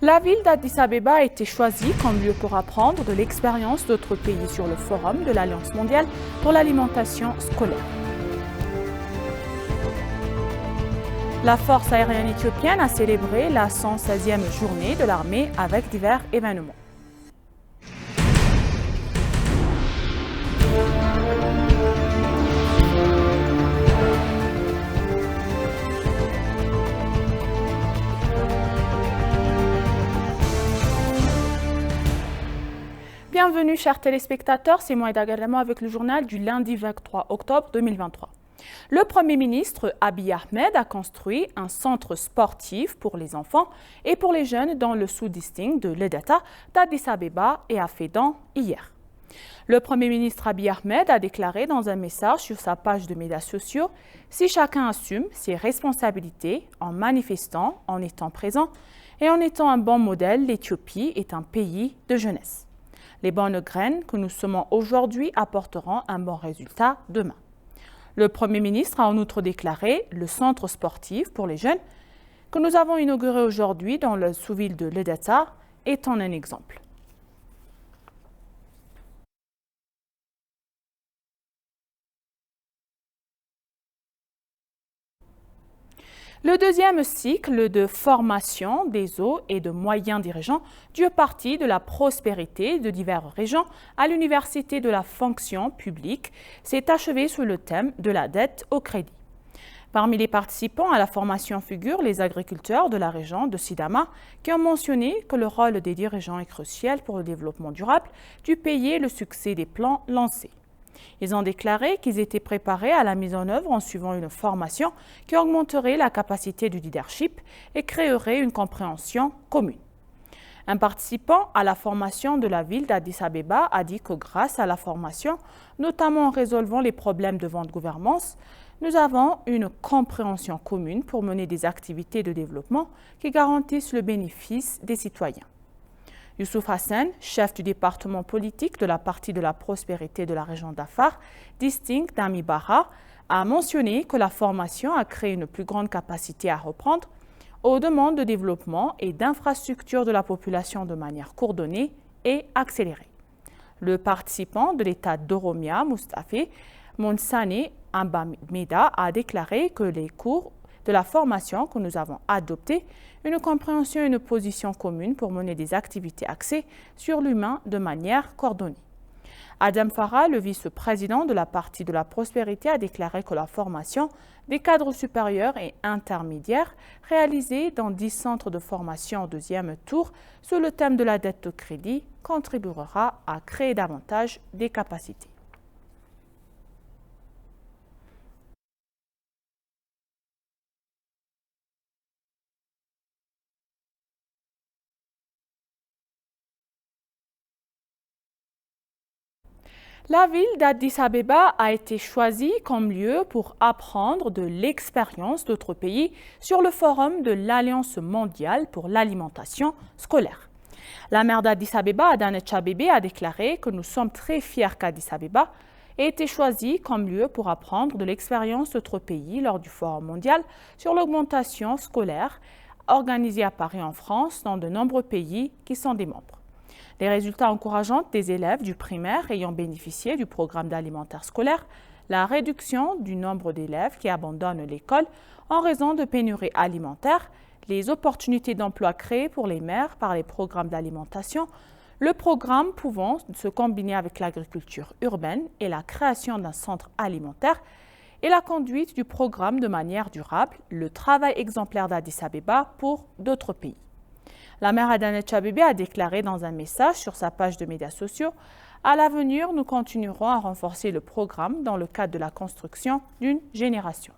La ville d'Addis Abeba a été choisie comme lieu pour apprendre de l'expérience d'autres pays sur le forum de l'Alliance mondiale pour l'alimentation scolaire. La force aérienne éthiopienne a célébré la 116e journée de l'armée avec divers événements. Bienvenue chers téléspectateurs, c'est moi Ida Garamo avec le journal du lundi 23 octobre 2023. Le Premier ministre Abiy Ahmed a construit un centre sportif pour les enfants et pour les jeunes dans le sous-district de Ledata d'Addis Abeba et à Fedan hier. Le Premier ministre Abiy Ahmed a déclaré dans un message sur sa page de médias sociaux « Si chacun assume ses responsabilités en manifestant, en étant présent et en étant un bon modèle, l'Éthiopie est un pays de jeunesse. Les bonnes graines que nous semons aujourd'hui apporteront un bon résultat demain. » Le Premier ministre a en outre déclaré le centre sportif pour les jeunes que nous avons inauguré aujourd'hui dans le sous-ville de Ledata étant un exemple. Le deuxième cycle de formation des hauts et de moyens dirigeants du Parti de la prospérité de diverses régions à l'Université de la fonction publique s'est achevé sous le thème de la dette au crédit. Parmi les participants à la formation figurent les agriculteurs de la région de Sidama qui ont mentionné que le rôle des dirigeants est crucial pour le développement durable du pays et le succès des plans lancés. Ils ont déclaré qu'ils étaient préparés à la mise en œuvre en suivant une formation qui augmenterait la capacité du leadership et créerait une compréhension commune. Un participant à la formation de la ville d'Addis Abeba a dit que grâce à la formation, notamment en résolvant les problèmes devant la gouvernance, nous avons une compréhension commune pour mener des activités de développement qui garantissent le bénéfice des citoyens. Youssouf Hassan, chef du département politique de la partie de la prospérité de la région d'Afar, distinct d'Amibara, a mentionné que la formation a créé une plus grande capacité à reprendre aux demandes de développement et d'infrastructures de la population de manière coordonnée et accélérée. Le participant de l'État d'Oromia, Mustafa Monsane Ambameda, a déclaré que les cours de la formation que nous avons adopté une compréhension et une position commune pour mener des activités axées sur l'humain de manière coordonnée. Adam Farah, le vice-président de la partie de la prospérité, a déclaré que la formation des cadres supérieurs et intermédiaires réalisée dans 10 centres de formation au deuxième tour sur le thème de la dette de crédit contribuera à créer davantage des capacités. La ville d'Addis Abeba a été choisie comme lieu pour apprendre de l'expérience d'autres pays sur le forum de l'Alliance mondiale pour l'alimentation scolaire. La maire d'Addis Abeba, Adanet Abebe, a déclaré que nous sommes très fiers qu'Addis Abeba ait été choisie comme lieu pour apprendre de l'expérience d'autres pays lors du forum mondial sur l'augmentation scolaire organisé à Paris en France dans de nombreux pays qui sont des membres. Les résultats encourageants des élèves du primaire ayant bénéficié du programme d'alimentaire scolaire, la réduction du nombre d'élèves qui abandonnent l'école en raison de pénuries alimentaires, les opportunités d'emploi créées pour les mères par les programmes d'alimentation, le programme pouvant se combiner avec l'agriculture urbaine et la création d'un centre alimentaire et la conduite du programme de manière durable, le travail exemplaire d'Addis Abeba pour d'autres pays. La maire Adanet Abebe a déclaré dans un message sur sa page de médias sociaux « À l'avenir, nous continuerons à renforcer le programme dans le cadre de la construction d'une génération. »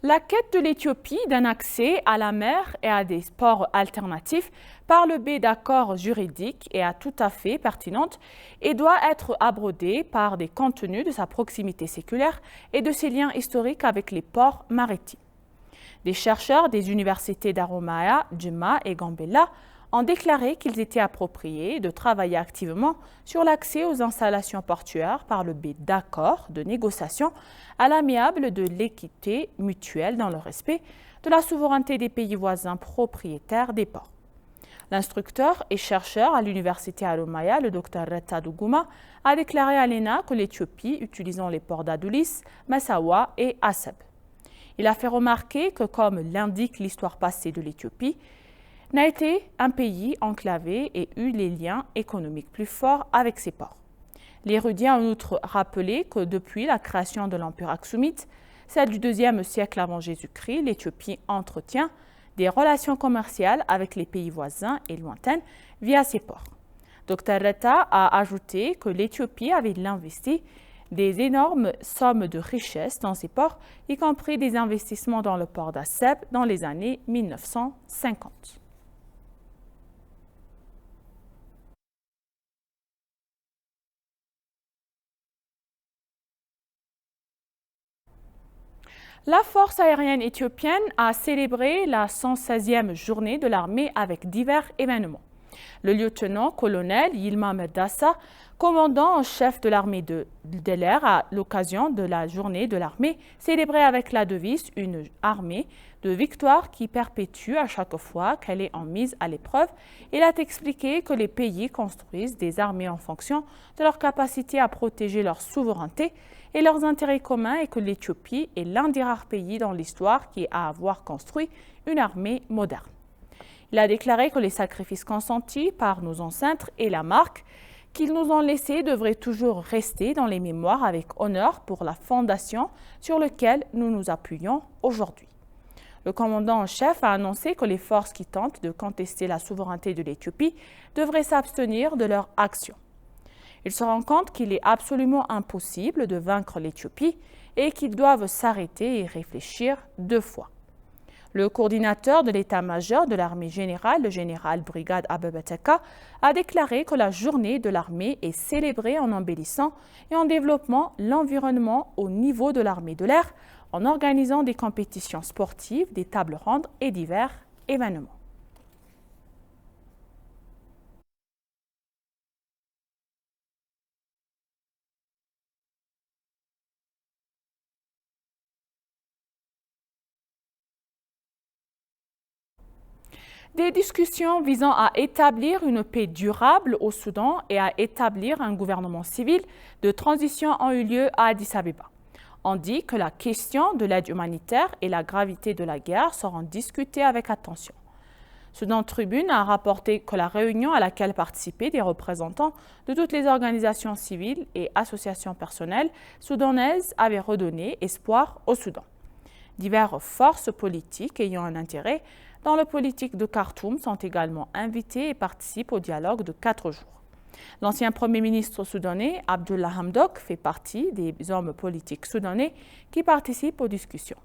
La quête de l'Éthiopie d'un accès à la mer et à des sports alternatifs par le biais d'accords juridiques est tout à fait pertinente et doit être abordée par des contenus de sa proximité séculaire et de ses liens historiques avec les ports maritimes. Des chercheurs des universités d'Aromaya, Djema et Gambella ont déclaré qu'ils étaient appropriés de travailler activement sur l'accès aux installations portuaires par le biais d'accords de négociation à l'amiable de l'équité mutuelle dans le respect de la souveraineté des pays voisins propriétaires des ports. L'instructeur et chercheur à l'université Haromaya, le Dr Retta Duguma, a déclaré à l'ENA que l'Éthiopie utilisant les ports d'Adulis, Massawa et Assab. Il a fait remarquer que, comme l'indique l'histoire passée de l'Éthiopie, n'a été un pays enclavé et eut les liens économiques plus forts avec ses ports. L'érudit a en outre rappelé que depuis la création de l'Empire aksumite, celle du IIe siècle avant Jésus-Christ, l'Éthiopie entretient des relations commerciales avec les pays voisins et lointains via ses ports. Dr Retta a ajouté que l'Éthiopie avait investi des énormes sommes de richesses dans ses ports, y compris des investissements dans le port d'Assab dans les années 1950. La force aérienne éthiopienne a célébré la 116e journée de l'armée avec divers événements. Le lieutenant-colonel Yilma Merdassa, commandant en chef de l'armée de l'air, à l'occasion de la journée de l'armée, célébrait avec la devise une armée de victoire qui perpétue à chaque fois qu'elle est en mise à l'épreuve. Il a expliqué que les pays construisent des armées en fonction de leur capacité à protéger leur souveraineté et leurs intérêts communs et que l'Éthiopie est l'un des rares pays dans l'histoire qui a à avoir construit une armée moderne. Il a déclaré que les sacrifices consentis par nos ancêtres et la marque qu'ils nous ont laissée devraient toujours rester dans les mémoires avec honneur pour la fondation sur laquelle nous nous appuyons aujourd'hui. Le commandant en chef a annoncé que les forces qui tentent de contester la souveraineté de l'Éthiopie devraient s'abstenir de leur action. Il se rend compte qu'il est absolument impossible de vaincre l'Éthiopie et qu'ils doivent s'arrêter et réfléchir deux fois. Le coordinateur de l'état-major de l'armée générale, le général brigade Abebe Teka, a déclaré que la journée de l'armée est célébrée en embellissant et en développant l'environnement au niveau de l'armée de l'air, en organisant des compétitions sportives, des tables rondes et divers événements. Des discussions visant à établir une paix durable au Soudan et à établir un gouvernement civil de transition ont eu lieu à Addis Abeba. On dit que la question de l'aide humanitaire et la gravité de la guerre seront discutées avec attention. Soudan Tribune a rapporté que la réunion à laquelle participaient des représentants de toutes les organisations civiles et associations personnelles soudanaises avait redonné espoir au Soudan. Diverses forces politiques ayant un intérêt dans le politique de Khartoum sont également invitées et participent au dialogue de 4 jours. L'ancien Premier ministre soudanais, Abdullah Hamdok, fait partie des hommes politiques soudanais qui participent aux discussions.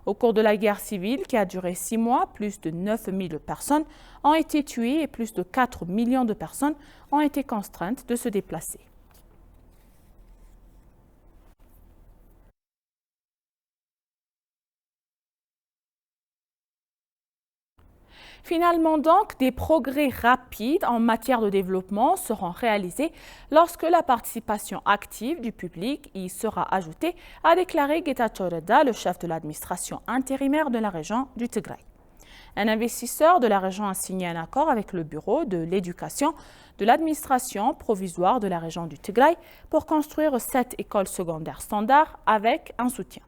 Au cours de la guerre civile qui a duré 6 mois, plus de 9000 personnes ont été tuées et plus de 4 millions de personnes ont été contraintes de se déplacer. Finalement donc, des progrès rapides en matière de développement seront réalisés lorsque la participation active du public y sera ajoutée, a déclaré Getachew Reda, le chef de l'administration intérimaire de la région du Tigray. Un investisseur de la région a signé un accord avec le bureau de l'éducation de l'administration provisoire de la région du Tigray pour construire 7 écoles secondaires standards avec un soutien.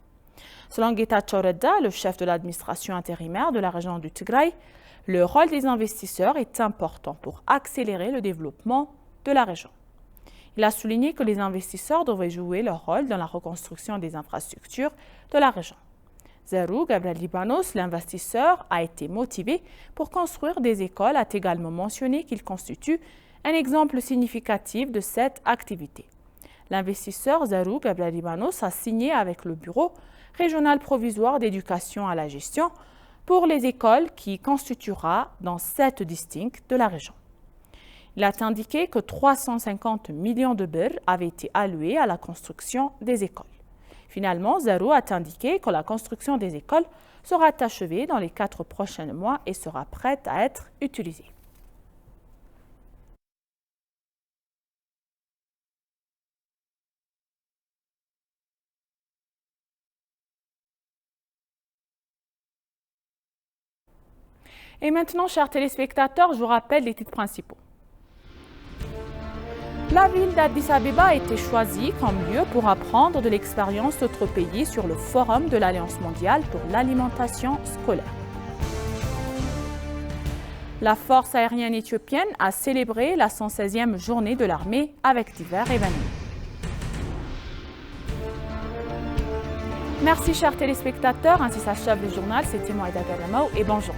Selon Getachew Reda, le chef de l'administration intérimaire de la région du Tigray, le rôle des investisseurs est important pour accélérer le développement de la région. Il a souligné que les investisseurs devraient jouer leur rôle dans la reconstruction des infrastructures de la région. Zarou Gabriel Libanos, l'investisseur, a été motivé pour construire des écoles, a également mentionné qu'il constitue un exemple significatif de cette activité. L'investisseur Zarou Gabriel Libanos a signé avec le Bureau régional provisoire d'éducation à la gestion pour les écoles qui constituera dans 7 districts de la région. Il a indiqué que 350 millions de birr avaient été alloués à la construction des écoles. Finalement, Zarou a indiqué que la construction des écoles sera achevée dans les 4 prochains mois et sera prête à être utilisée. Et maintenant, chers téléspectateurs, je vous rappelle les titres principaux. La ville d'Addis Abeba a été choisie comme lieu pour apprendre de l'expérience d'autres pays sur le forum de l'Alliance mondiale pour l'alimentation scolaire. La force aérienne éthiopienne a célébré la 116e journée de l'armée avec divers événements. Merci chers téléspectateurs, ainsi s'achève le journal, c'était Moïda Galamao et bonjour.